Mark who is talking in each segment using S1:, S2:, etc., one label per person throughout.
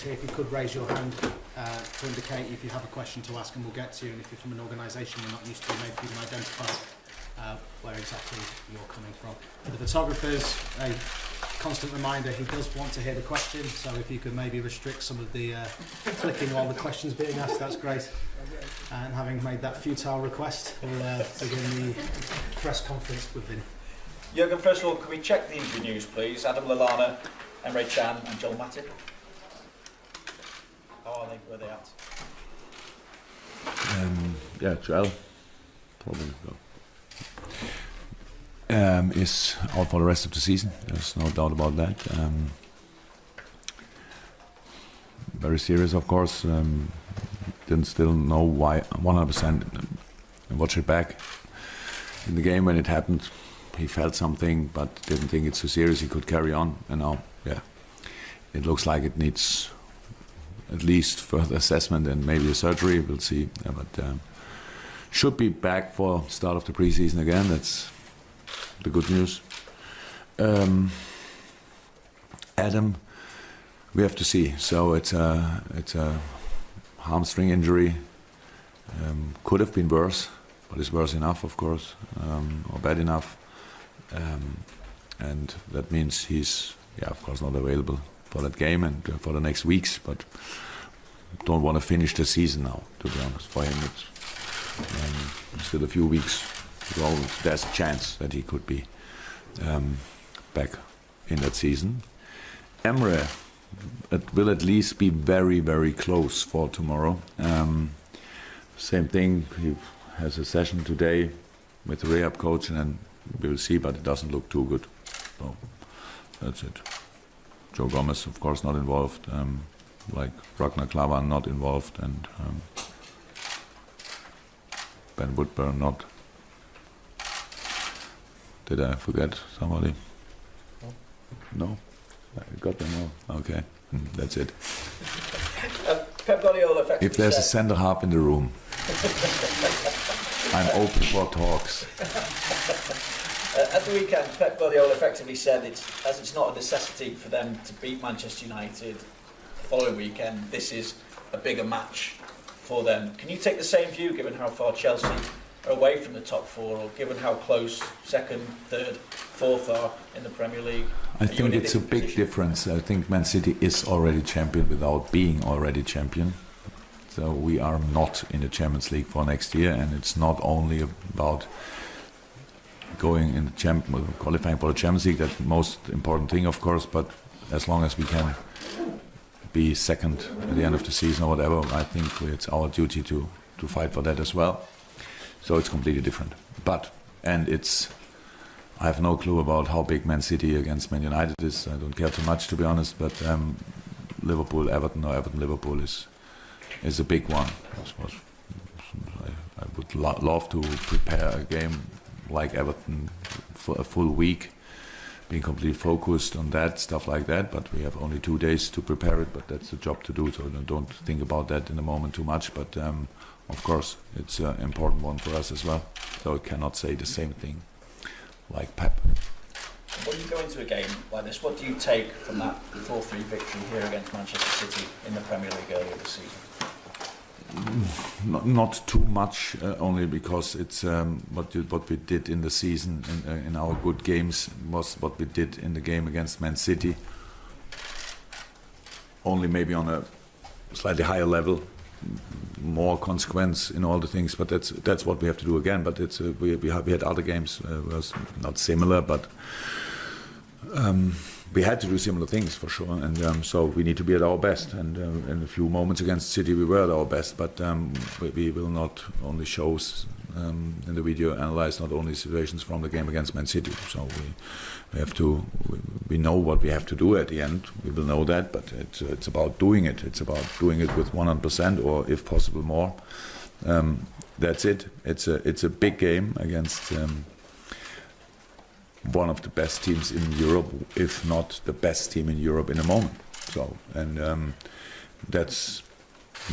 S1: here. If you could raise your hand to indicate if you have a question to ask, and we'll get to you. And if you're from an organisation we're not used to, maybe you can identify where exactly you're coming from. For the photographers, a constant reminder, he does want to hear the question, so if you could maybe restrict some of the clicking while the question's being asked, that's great. And having made that futile request, we'll begin the press conference with Vin.
S2: Jurgen, first of all, can we check the injury news, please? Adam Lallana, Emre Can and Joel Matip. How are they? Where are they at?
S3: Yeah, Joel probably is out for the rest of the season. There's no doubt about that. Very serious, of course. Didn't still know why 100%. Watch it back in the game when it happened. He felt something, but didn't think it's so serious. He could carry on, and now, yeah, it looks like it needs at least further assessment and maybe a surgery. We'll see, but should be back for start of the preseason again. That's the good news. Adam, we have to see. So it's a hamstring injury. Could have been worse, but it's worse enough, of course, or bad enough. And that means he's, of course, not available for that game and for the next weeks. But don't want to finish the season now, to be honest. For him, it's still a few weeks to go. There's a chance that he could be back in that season. Emre, it will at least be very, very close for tomorrow. Same thing, he has a session today with the rehab coach, and then we will see, but it doesn't look too good. So that's it. Joe Gomez, of course, not involved. Like Ragnar Klavan, not involved, and Ben Woodburn, not. Did I forget somebody? No? I got them all. Okay, that's it.
S2: Pep Guardiola effectively
S3: if there's a centre half in the room, I'm open for talks.
S2: At the weekend, Pep Guardiola effectively said it's not a necessity for them to beat Manchester United the following weekend. This is a bigger match for them. Can you take the same view, given how far Chelsea are away from the top four, or given how close second, third, fourth are in the Premier League?
S3: I think it's a big difference. I think Man City is already champion without being already champion. So we are not in the Champions League for next year, and it's not only about going in the qualifying for the Champions League. That's the most important thing, of course, but as long as we can be second at the end of the season or whatever, I think it's our duty to fight for that as well. So it's completely different. I have no clue about how big Man City against Man United is. I don't care too much, to be honest, but Liverpool, Everton, or Everton-Liverpool is a big one, I suppose. I would love to prepare a game like Everton for a full week, being completely focused on that, stuff like that, but we have only 2 days to prepare it, but that's the job to do, so don't think about that in the moment too much, but of course it's an important one for us as well, so I cannot say the same thing like Pep.
S2: When you go into a game like this, what do you take from that 4-3 victory here against Manchester City in the Premier League earlier this season?
S3: Not too much, only because it's what we did in the season in our good games was what we did in the game against Man City. Only maybe on a slightly higher level, more consequence in all the things. But that's what we have to do again. But we had other games was not similar, but. We had to do similar things for sure, and so we need to be at our best. And in a few moments against City, we were at our best. But we will not only show in the video analyze not only situations from the game against Man City. So we have to. We know what we have to do at the end. We will know that, but it's about doing it. It's about doing it with 100%, or if possible more. That's it. It's a big game against. One of the best teams in Europe, if not the best team in Europe in a moment. So, and that's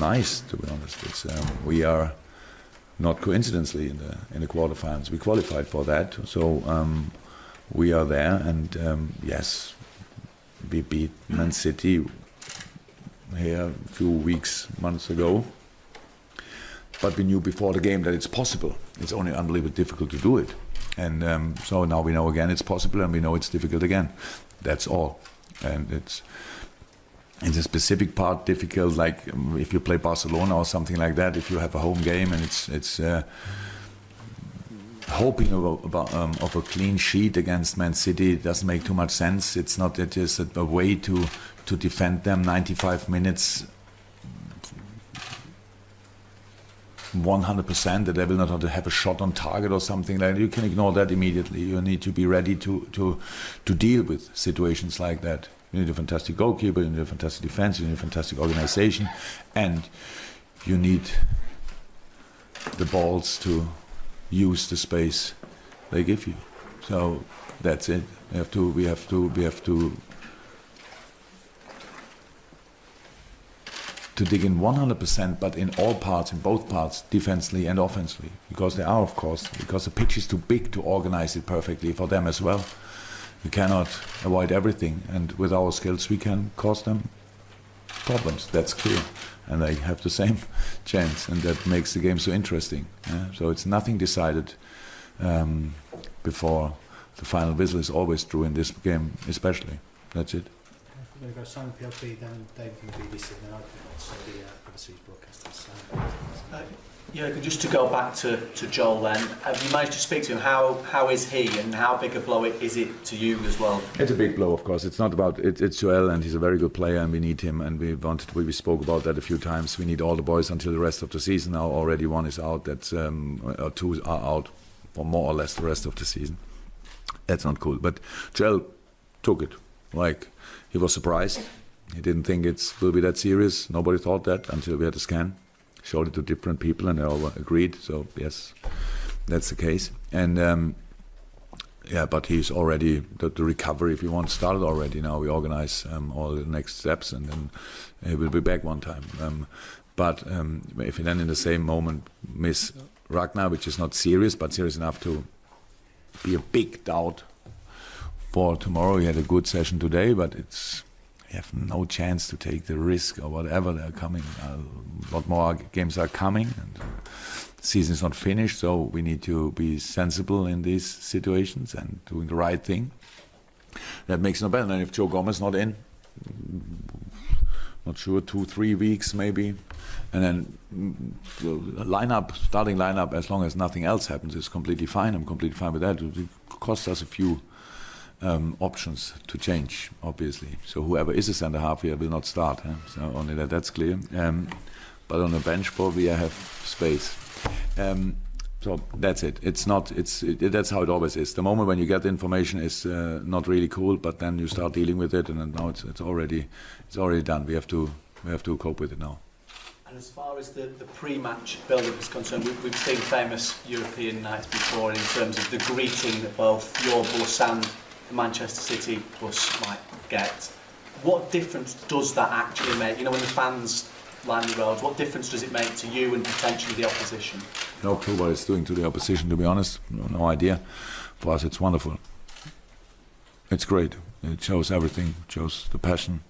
S3: nice, to be honest. It's we are not coincidentally in the quarterfinals. We qualified for that, so we are there. And yes, we beat Man City here a few weeks, months ago. But we knew before the game that it's possible. It's only unbelievably difficult to do it. And so now we know again it's possible, and we know it's difficult again. That's all. And it's a specific part difficult, like if you play Barcelona or something like that, if you have a home game and it's hoping of a clean sheet against Man City doesn't make too much sense. It's not. It is a way to defend them 95 minutes, 100%. That they will not have a shot on target or something like that. You can ignore that immediately. You need to be ready to deal with situations like that. You need a fantastic goalkeeper. You need a fantastic defense. You need a fantastic organization, and you need the balls to use the space they give you. So that's it. We have to dig in 100%, but in all parts, in both parts, defensively and offensively, because they are, of course, because the pitch is too big to organize it perfectly for them as well. You cannot avoid everything, and with our skills, we can cause them problems. That's clear. And they have the same chance, and that makes the game so interesting. So it's nothing decided before the final whistle is always true in this game, especially. That's it.
S1: We're going to go Simon PLP, then David from the BBC, and then I'll say the overseas broadcasters.
S4: Jurgen, just to go back to Joel then, have you managed to speak to him? How is he, and how big a blow is it to you as well?
S3: It's a big blow, of course. It's not about it's Joel, and he's a very good player, and we need him, and we spoke about that a few times. We need all the boys until the rest of the season. Now already one is out. That's or two are out for more or less the rest of the season. That's not cool. But Joel took it. Like, he was surprised. He didn't think it will be that serious. Nobody thought that until we had a scan. Showed it to different people, and they all agreed. So yes, that's the case. And but he's already the recovery, if you want, started already. Now we organize all the next steps, and then he will be back one time. But if you then in the same moment miss Ragnar, which is not serious, but serious enough to be a big doubt for tomorrow. He had a good session today, but you have no chance to take the risk or whatever. They're coming. A lot more games are coming, and the season is not finished. So we need to be sensible in these situations and doing the right thing. That makes no better. And if Joe Gomez not in, not sure, 2-3 weeks maybe, and then the starting lineup, as long as nothing else happens, is completely fine. I'm completely fine with that. It costs us a few options to change, obviously. So whoever is a centre half here will not start. So only that's clear. But on the bench, probably I have space. So that's it. That's how it always is. The moment when you get the information is not really cool, but then you start dealing with it, and then now it's already done. We have to cope with it now.
S4: And as far as the pre-match build-up is concerned, we've seen famous European nights before in terms of the greeting that both your bus and the Manchester City bus might get. What difference does that actually make? You know, when the fans line the roads, what difference does it make to you and potentially the opposition?
S3: No clue what it's doing to the opposition, to be honest. No idea. For us, it's wonderful. It's great. It shows everything. It shows the passion.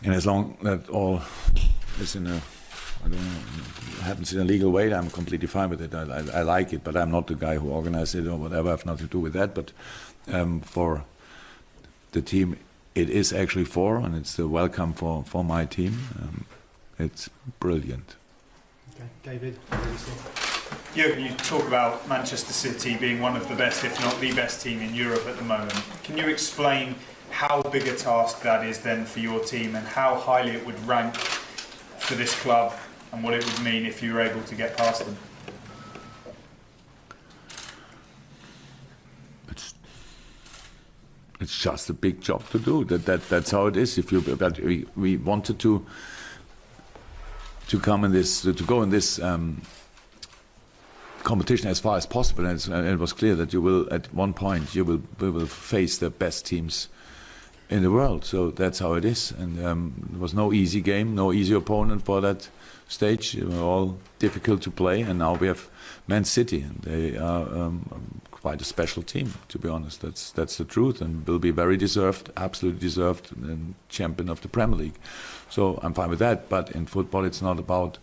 S3: And as long that all is happens in a legal way, I'm completely fine with it. I like it, but I'm not the guy who organized it or whatever. I have nothing to do with that. But for the team, it is actually and it's the welcome for my team. It's brilliant.
S1: Okay, David.
S5: Jurgen, you talk about Manchester City being one of the best, if not the best team in Europe at the moment. Can you explain how big a task that is then for your team, and how highly it would rank for this club, and what it would mean if you were able to get past them?
S3: It's just a big job to do. That's how it is. But we wanted to come in this, to go in this competition as far as possible, and it was clear that you will, at one point, we will face the best teams in the world. So that's how it is. And there was no easy game, no easy opponent for that stage. They were all difficult to play, and now we have Man City, and they are quite a special team, to be honest. That's the truth, and will be very deserved, absolutely deserved, champion of the Premier League. So I'm fine with that. But in football, it's not about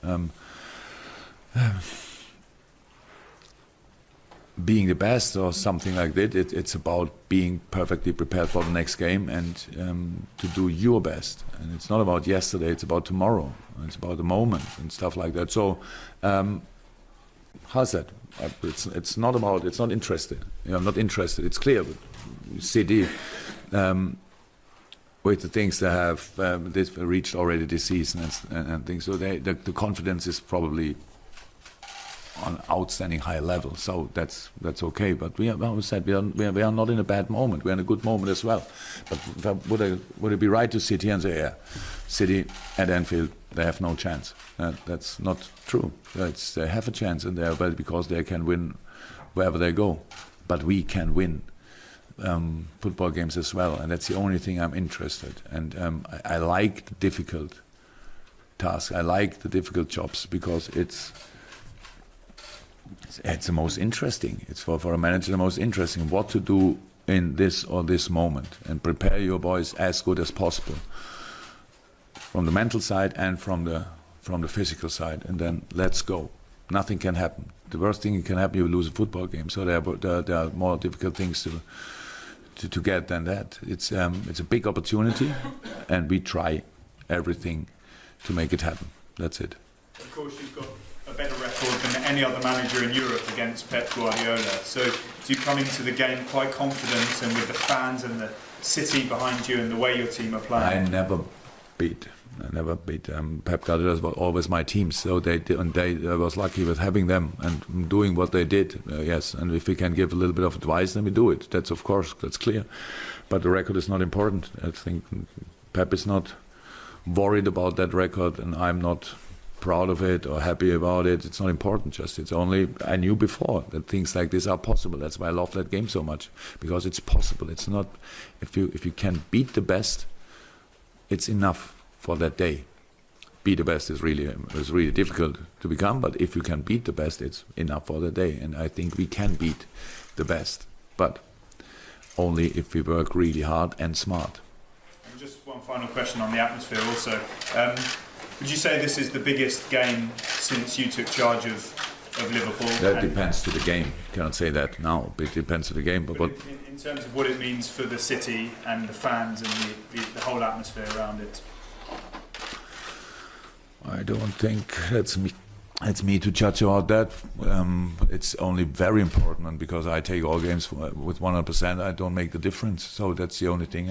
S3: being the best or something like that. It's about being perfectly prepared for the next game and to do your best. And it's not about yesterday, it's about tomorrow. It's about the moment and stuff like that. So, how's that? It's not about, it's not interested. I'm not interested. It's clear. City, with the things they have they've reached already this season and things, so the confidence is probably on outstanding high level, so that's okay. But we are not in a bad moment. We're in a good moment as well. But would it be right to sit here and say, yeah, City at Anfield, they have no chance? That's not true. They have a chance, and they are well because they can win wherever they go. But we can win football games as well, and that's the only thing I'm interested. And I like the difficult tasks. I like the difficult jobs because it's the most interesting. It's for a manager the most interesting, what to do in this or this moment, and prepare your boys as good as possible from the mental side and from the physical side, and then let's go. Nothing can happen. The worst thing that can happen, you lose a football game. So there are more difficult things to get than that. It's a big opportunity, and we try everything to make it happen. That's it.
S5: Of course, you've got a better record than any other manager in Europe against Pep Guardiola. So do you come into the game quite confident, and with the fans and the city behind you and the way your team are playing?
S3: I never beat Pep Guardiola was always my team, so I was lucky with having them and doing what they did. Yes, and if we can give a little bit of advice, then we do it. That's clear. But the record is not important. I think Pep is not worried about that record, and I'm not proud of it or happy about it. It's not important. It's only I knew before that things like this are possible. That's why I love that game so much, because it's possible. It's not if you can beat the best, it's enough for that day. Beat the best is really difficult to become, but if you can beat the best, it's enough for the day. And I think we can beat the best, but only if we work really hard and smart.
S5: And just one final question on the atmosphere also. Would you say this is the biggest game since you took charge of Liverpool?
S3: That depends to the game. Cannot say that now. It depends to the game. But
S5: in terms of what it means for the city and the fans and the whole atmosphere around it?
S3: I don't think it's me to judge about that. It's only very important, because I take all games with 100%. I don't make the difference. So that's the only thing.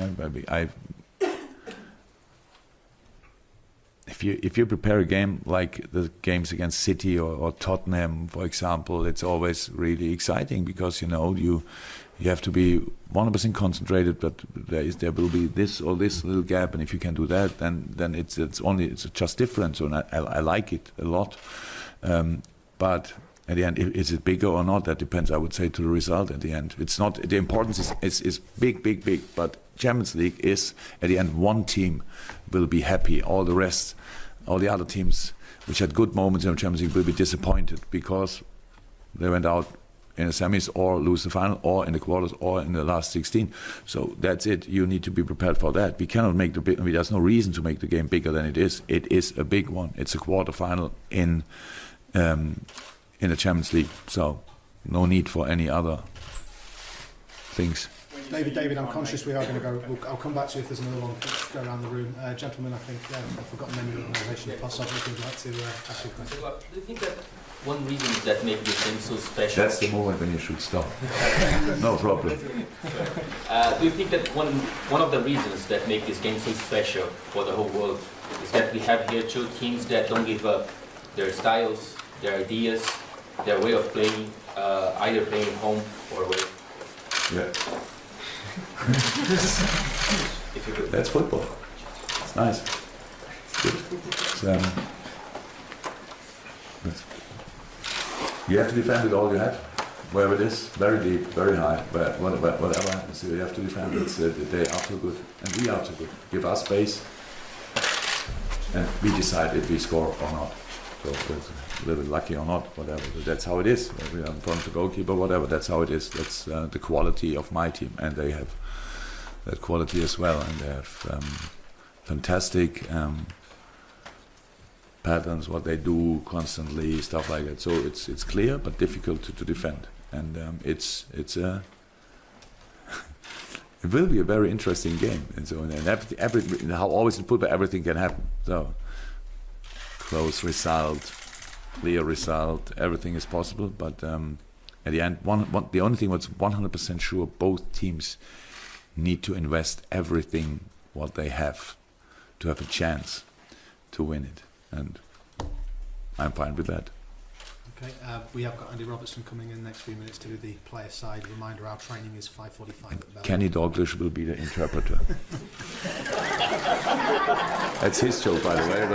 S3: If you prepare a game like the games against City or Tottenham, for example, it's always really exciting, because you have to be 100% concentrated. But there will be this or this little gap, and if you can do that, then it's just different. So I like it a lot. But at the end, is it bigger or not? That depends, I would say, to the result. At the end, it's not the importance is big. But Champions League is at the end one team will be happy. All the other teams which had good moments in the Champions League will be disappointed, because they went out in the semis or lose the final or in the quarters or in the last 16. So that's it. You need to be prepared for that. We cannot make there's no reason to make the game bigger than it is. It is a big one. It's a quarterfinal in the Champions League. So no need for any other things.
S1: David, I'm conscious we are going to go. I'll come back to you if there's another one. Let's go around the room. Gentlemen, I think I've forgotten the name of the organisation. Possibly would like to ask you a question.
S6: Do you think that one reason that makes this game so special?
S3: That's the moment when you should stop. No problem.
S6: Do you think that one of the reasons that make this game so special for the whole world is that we have here two teams that don't give up their styles, their ideas, their way of playing, either playing home or away?
S3: Yeah.
S6: If you could.
S3: That's football. It's nice. It's good. You have to defend it all you have, wherever it is, very deep, very high, whatever happens, you have to defend it. They are too good, and we are too good. Give us space, and we decide if we score or not. So it's a little lucky or not, whatever. But that's how it is. We are in front of the goalkeeper, whatever. That's how it is. That's the quality of my team, and they have that quality as well. And they have fantastic patterns, what they do constantly, stuff like that. So it's clear but difficult to defend, and it's a it will be a very interesting game. And so and how always in football everything can happen. So close result, clear result, everything is possible. But at the end, the only thing what's 100% sure, both teams need to invest everything what they have to have a chance to win it. And I'm fine with that.
S1: Okay, we have got Andy Robertson coming in next few minutes to do the player side. Reminder, our training is 5:45 at the bell.
S3: Kenny Dalglish will be the interpreter. That's his joke, by the way.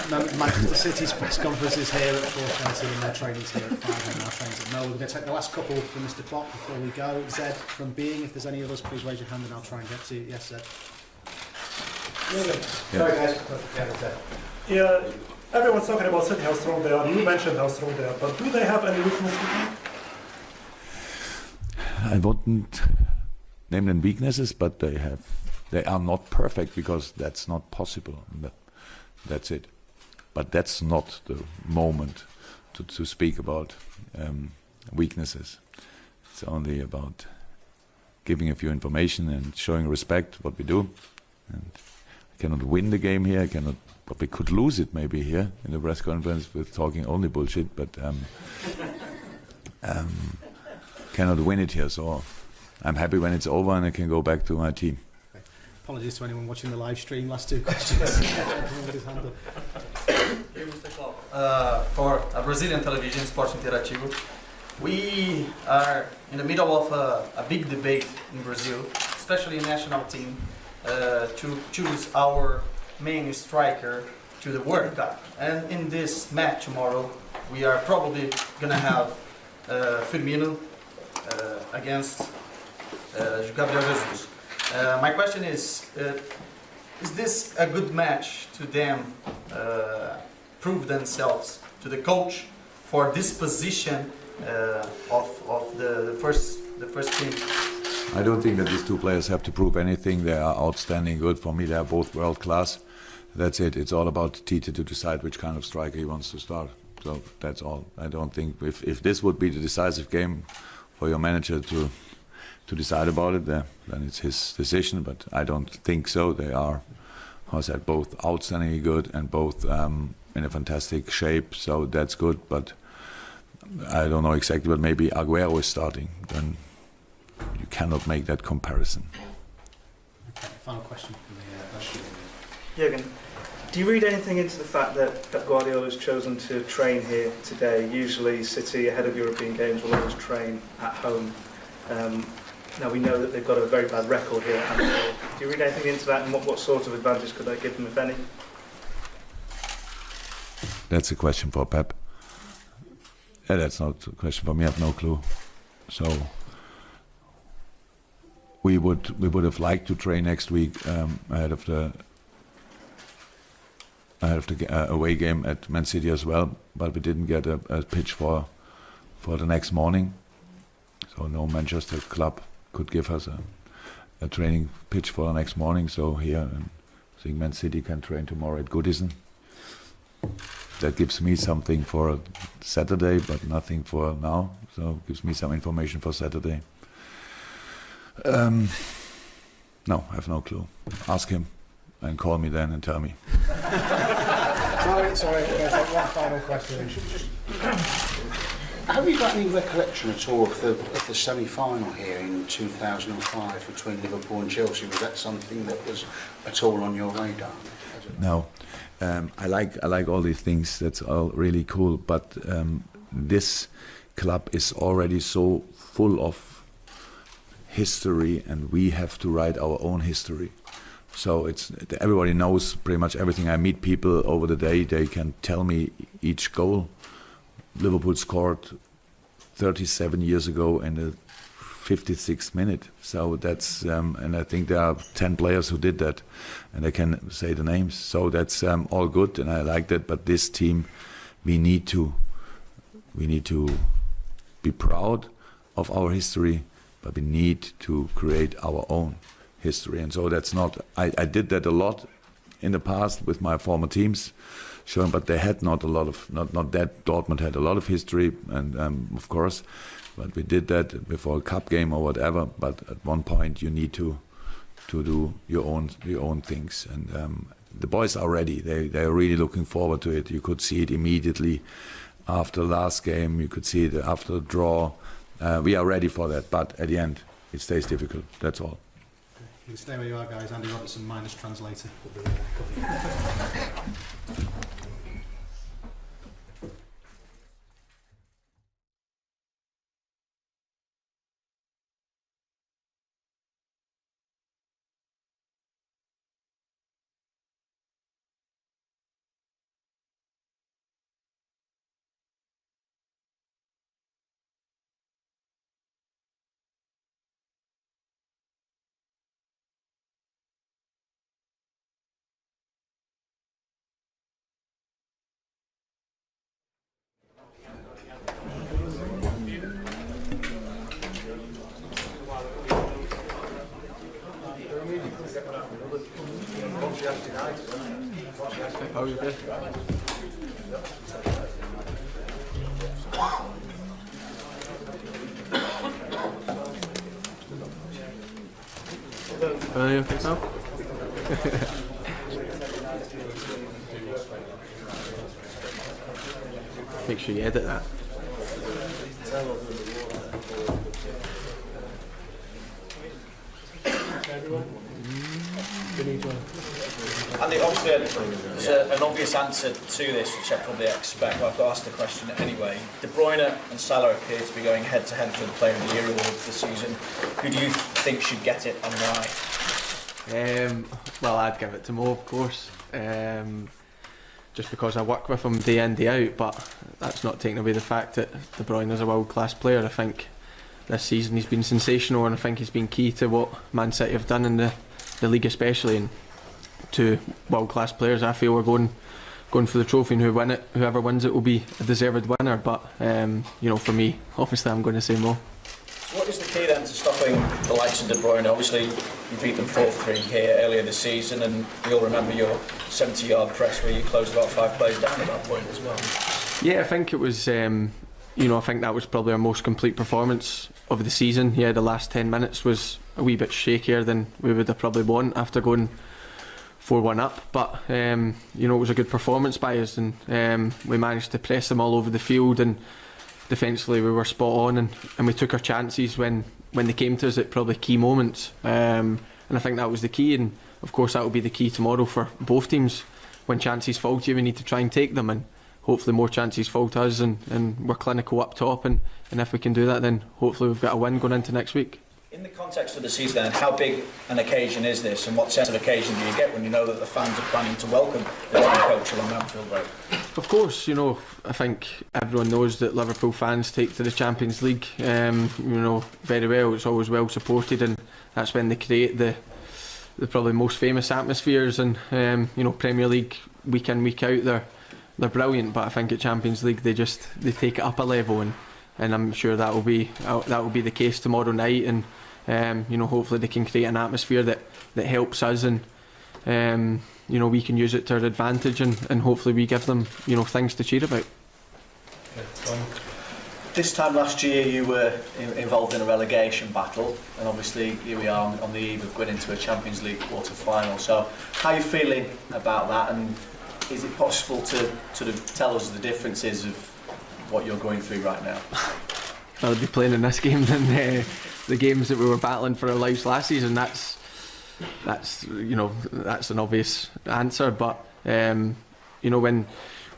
S3: But
S1: Manchester City's press conference is here at 4:30 and their training's here at 5 and our training's at 9. We're going to take the last couple from Mr. Klopp before we go. Zed from Being, if there's any others, please raise your hand and I'll try and get to you. Yes, Zed.
S7: Sorry guys. Yeah, everyone's talking about City, how strong they are. You mentioned how strong they are, but do they have any weaknesses?
S3: I wouldn't name them weaknesses, but they are not perfect, because that's not possible. That's it. But that's not the moment to speak about weaknesses. It's only about giving a few information and showing respect what we do. And I cannot win the game here. But we could lose it maybe here in the press conference with talking only bullshit. But cannot win it here. So I'm happy when it's over and I can go back to my team.
S1: Okay. Apologies to anyone watching the live stream. Last two questions. Everybody's hand up.
S8: Hey, Mr. Klopp. For a Brazilian television, Sport Interativo, we are in the middle of a big debate in Brazil, especially a national team, to choose our main striker to the World Cup. And in this match tomorrow, we are probably going to have Firmino against Gabriel Jesus. My question is this a good match to them prove themselves, to the coach, for this position of the first team?
S3: I don't think that these two players have to prove anything. They are outstanding good. For me, they are both world class. That's it. It's all about Tite to decide which kind of striker he wants to start. So that's all. I don't think if this would be the decisive game for your manager to decide about it, then it's his decision. But I don't think so. They are, how I said, both outstandingly good and both in a fantastic shape. So that's good. But I don't know exactly. But maybe Aguero is starting. Then you cannot make that comparison.
S1: Okay, final question from the
S9: Jurgen, do you read anything into the fact that Pep Guardiola has chosen to train here today? Usually City, ahead of European games, will always train at home. Now we know that they've got a very bad record here at Anfield. Do you read anything into that, and what sort of advantage could that give them, if any?
S3: That's a question for Pep. Yeah, that's not a question for me. I have no clue. So we would have liked to train next week ahead of the away game at Man City as well, but we didn't get a pitch for the next morning. So no Manchester club could give us a training pitch for the next morning. So here, I think Man City can train tomorrow at Goodison. That gives me something for Saturday, but nothing for now. So it gives me some information for Saturday. No, I have no clue. Ask him and call me then and tell me.
S1: sorry, there's one final question.
S10: Have you got any recollection at all of the semi-final here in 2005 between Liverpool and Chelsea? Was that something that was at all on your radar?
S3: No, I like all these things. That's all really cool. But this club is already so full of history, and we have to write our own history. So everybody knows pretty much everything. I meet people over the day; they can tell me each goal Liverpool scored 37 years ago in the 56th minute. So that's and I think there are 10 players who did that, and I can say the names. So that's all good, and I like that. But this team, we need to be proud of our history, but we need to create our own history. And so that's not. I did that a lot in the past with my former teams, but they had not a lot of not that Dortmund had a lot of history, and of course. But we did that before a cup game or whatever. But at one point, you need to do your own things. And the boys are ready. They are really looking forward to it. You could see it immediately after the last game. You could see it after the draw. We are ready for that. But at the end, it stays difficult. That's all.
S1: You can stay where you are, guys. Andy Robertson, minus translator.
S11: Make sure you edit that.
S2: Andy, obviously there's an obvious answer to this, which I probably expect, but I've got to ask the question anyway. De Bruyne and Salah appear to be going head-to-head for the Player of the Year award this season. Who do you think should get it and why?
S11: Well, I'd give it to Mo, of course. Just because I work with him day in, day out, but that's not taking away the fact that De Bruyne is a world-class player. I think this season he's been sensational, and I think he's been key to what Man City have done in the league especially, and two world-class players. I feel we're going for the trophy, and whoever wins it will be a deserved winner, but for me, obviously I'm going to say Mo.
S2: So what is the key then to stopping the likes of De Bruyne? Obviously you beat them 4-3 here earlier this season, and we all remember your 70-yard press where you closed about 5 players down at that point as well.
S11: Yeah, I think it was I think that was probably our most complete performance of the season. Yeah, the last 10 minutes was a wee bit shakier than we would have probably won after going 4-1 up, but it was a good performance by us, and we managed to press them all over the field, and defensively we were spot on, and we took our chances when they came to us at probably key moments, and I think that was the key, and of course that will be the key tomorrow for both teams. When chances fall to you, we need to try and take them, and hopefully more chances fall to us, and we're clinical up top, and if we can do that, then hopefully we've got a win going into next week.
S2: In the context of the season, then, how big an occasion is this, and what sense of occasion do you get when you know that the fans are planning to welcome the new coach along Anfield Road?
S11: Of course, I think everyone knows that Liverpool fans take to the Champions League, very well. It's always well supported, and that's when they create the probably most famous atmospheres. And Premier League week in, week out, they're brilliant. But I think at Champions League they take it up a level, and I'm sure that will be the case tomorrow night. And hopefully they can create an atmosphere that helps us, and we can use it to our advantage, and hopefully we give them things to cheer about.
S4: This time last year you were involved in a relegation battle, and obviously here we are on the eve of going into a Champions League quarter-final. So how are you feeling about that, and is it possible to sort of tell us the differences of what you're going through right now?
S11: I'll be playing in this game than the games that we were battling for our lives last season. That's an obvious answer, but when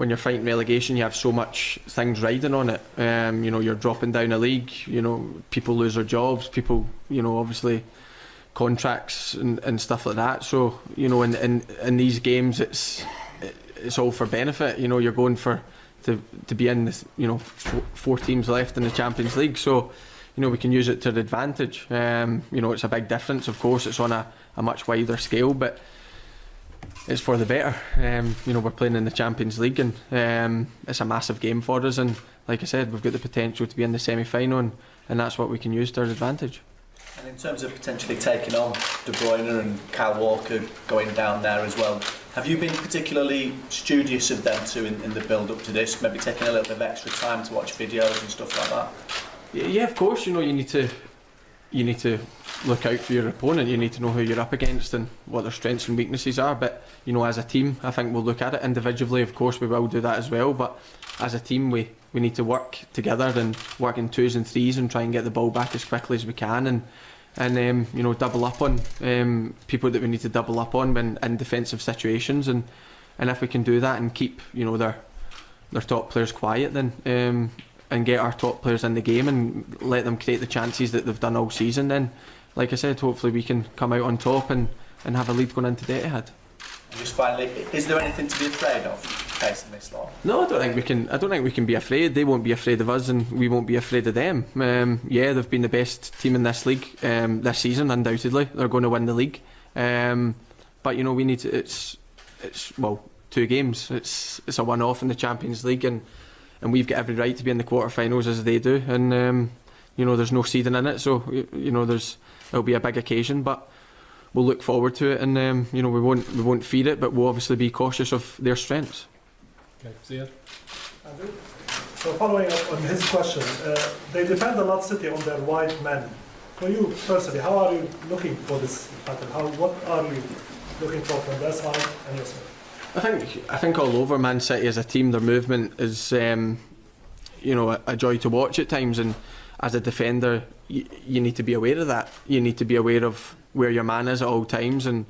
S11: you're fighting relegation, you have so much things riding on it. You're dropping down a league. People lose their jobs. People, obviously, contracts and stuff like that. So in these games, it's all for benefit. You're going to be in this, 4 teams left in the Champions League. So we can use it to the advantage. It's a big difference, of course. It's on a much wider scale, but it's for the better. We're playing in the Champions League, and it's a massive game for us. And like I said, we've got the potential to be in the semi-final, and that's what we can use to our advantage.
S4: And in terms of potentially taking on De Bruyne and Kyle Walker going down there as well, have you been particularly studious of them two in the build-up to this? Maybe taking a little bit of extra time to watch videos and stuff like that?
S11: Yeah, of course. You need to look out for your opponent. You need to know who you're up against and what their strengths and weaknesses are. But as a team, I think we'll look at it individually. Of course, we will do that as well. But as a team, we need to work together and work in 2s and 3s and try and get the ball back as quickly as we can, and double up on people that we need to double up on in defensive situations. And if we can do that and keep their top players quiet, then and get our top players in the game and let them create the chances that they've done all season, then, like I said, hopefully we can come out on top and have a lead going into the Etihad.
S4: And just finally, is there anything to be afraid of facing this lot?
S11: No, I don't think we can be afraid. They won't be afraid of us, and we won't be afraid of them. They've been the best team in this league this season, undoubtedly. They're going to win the league. But we need to. It's 2 games. It's a one-off in the Champions League, and we've got every right to be in the quarterfinals as they do. And there's no seeding in it, so it'll be a big occasion. But we'll look forward to it, and we won't feed it, but we'll obviously be cautious of their strengths.
S1: Okay, Ziad?
S7: So following up on his question, they depend a lot, City, on their wide men. For you personally, how are you looking for this pattern? What are you looking for from their side and your side?
S11: I think all over Man City as a team, their movement is a joy to watch at times, and as a defender, you need to be aware of that. You need to be aware of where your man is at all times and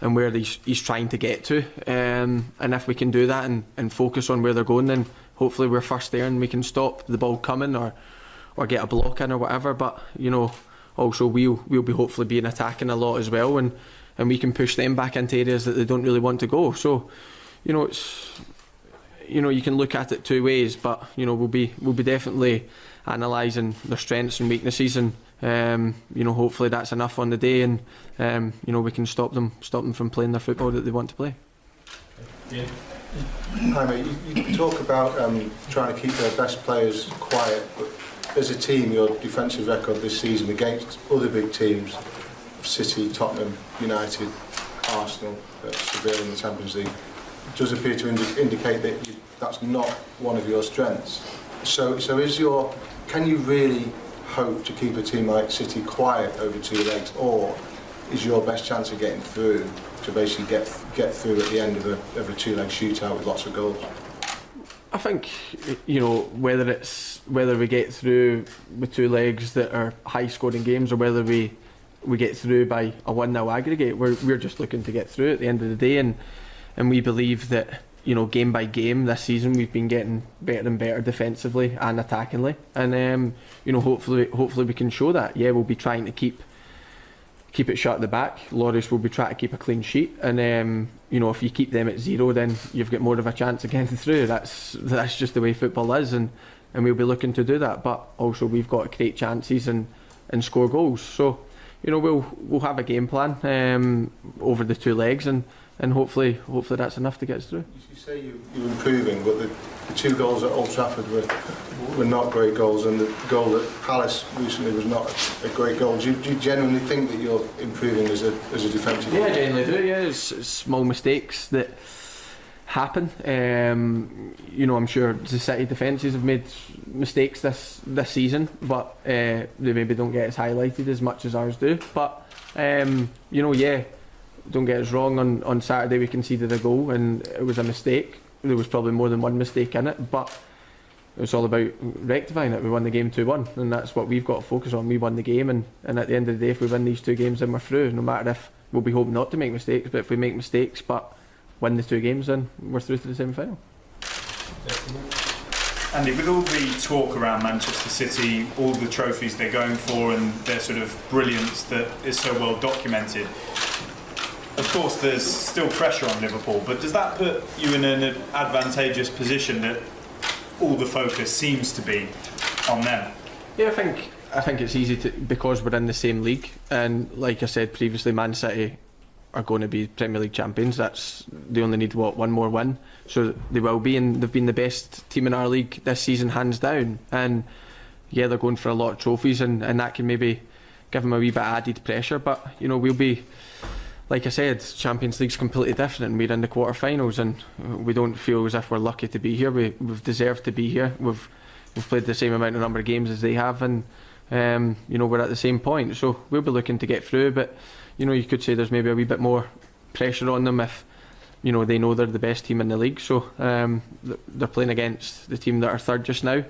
S11: where he's trying to get to. And if we can do that and focus on where they're going, then hopefully we're first there and we can stop the ball coming or get a block in or whatever. But also we'll be hopefully being attacking a lot as well, and we can push them back into areas that they don't really want to go. So it's you can look at it 2 ways, but we'll be definitely analysing their strengths and weaknesses, and hopefully that's enough on the day, and we can stop them from playing their football that they want to play.
S1: Yeah.
S12: Hi mate, you talk about trying to keep their best players quiet, but as a team, your defensive record this season against other big teams, City, Tottenham, United, Arsenal, Sevilla in the Champions League, does appear to indicate that that's not one of your strengths. So can you really hope to keep a team like City quiet over 2 legs, or is your best chance of getting through to basically get through at the end of a 2-leg shootout with lots of goals?
S11: I think whether we get through with 2 legs that are high scoring games, or whether we get through by a 1-0 aggregate, we're just looking to get through at the end of the day, and we believe that game by game this season we've been getting better and better defensively and attackingly, and hopefully we can show that. We'll be trying to keep it shut at the back. Loris will be trying to keep a clean sheet, and if you keep them at 0, then you've got more of a chance of getting through. That's just the way football is, and we'll be looking to do that. But also we've got to create chances and score goals. So we'll have a game plan over the 2 legs, and hopefully that's enough to get us through.
S12: You say you're improving, but the 2 goals at Old Trafford were not great goals, and the goal at Palace recently was not a great goal. Do you genuinely think that you're improving as a defensive player?
S11: Yeah, I genuinely do. Yeah, it's small mistakes that happen. I'm sure the City defences have made mistakes this season, but they maybe don't get as highlighted as much as ours do. But don't get us wrong, on Saturday we conceded a goal and it was a mistake. There was probably more than one mistake in it, but it was all about rectifying it. We won the game 2-1, and that's what we've got to focus on. We won the game, and at the end of the day, if we win these 2 games, then we're through. No matter if we'll be hoping not to make mistakes, but if we make mistakes but win the 2 games, then we're through to the semi-final.
S5: Andy, with all the talk around Manchester City, all the trophies they're going for and their sort of brilliance that is so well documented, of course there's still pressure on Liverpool, but does that put you in an advantageous position that all the focus seems to be on them?
S11: Yeah, I think I think it's easy to, because we're in the same league, and like I said previously, Man City are going to be Premier League champions. They only need one more win, so they will be, and they've been the best team in our league this season, hands down. And yeah, they're going for a lot of trophies, and that can maybe give them a wee bit added pressure. But you know, we'll be, like I said, Champions League's completely different, and we're in the quarter-finals, and we don't feel as if we're lucky to be here. We've deserved to be here. We've played the same amount of number of games as they have, and you know, we're at the same point. So we'll be looking to get through, but you know, you could say there's maybe a wee bit more pressure on them if, you know, they know they're the best team in the league. So they're playing against the team that are third just now.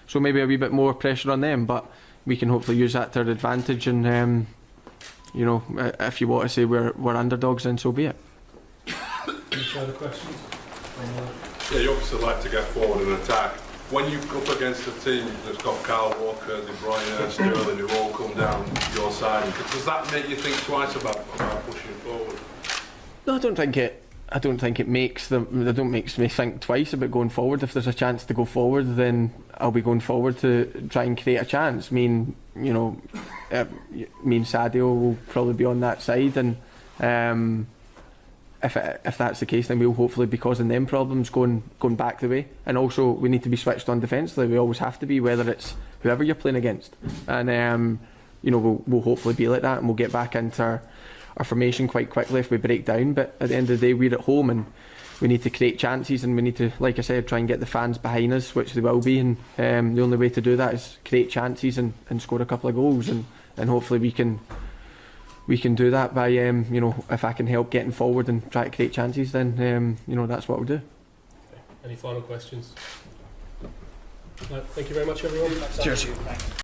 S11: So maybe a wee bit more pressure on them, but we can hopefully use that to our advantage. And you know, if you want to say we're underdogs, then so be it.
S7: Any further questions?
S13: Yeah, you obviously like to get forward and attack. When you go up against a team that's got Kyle Walker, De Bruyne, Sterling, who all come down your side, does that make you think twice about pushing forward?
S11: No, I don't think it makes me think twice about going forward. If there's a chance to go forward, then I'll be going forward to try and create a chance. Me and Sadio will probably be on that side, and if that's the case, then we'll hopefully be causing them problems going back the way. And also, we need to be switched on defensively. We always have to be, whether it's whoever you're playing against. And you know, we'll hopefully be like that, and we'll get back into our formation quite quickly if we break down. But at the end of the day, we're at home, and we need to create chances, and we need to, like I said, try and get the fans behind us, which they will be. And the only way to do that is create chances and score a couple of goals, and hopefully we can do that by you know, if I can help getting forward and try to create chances, then you know, that's what we'll do.
S14: Any final questions? Thank you very much, everyone.
S11: Cheers.
S2: Thank you.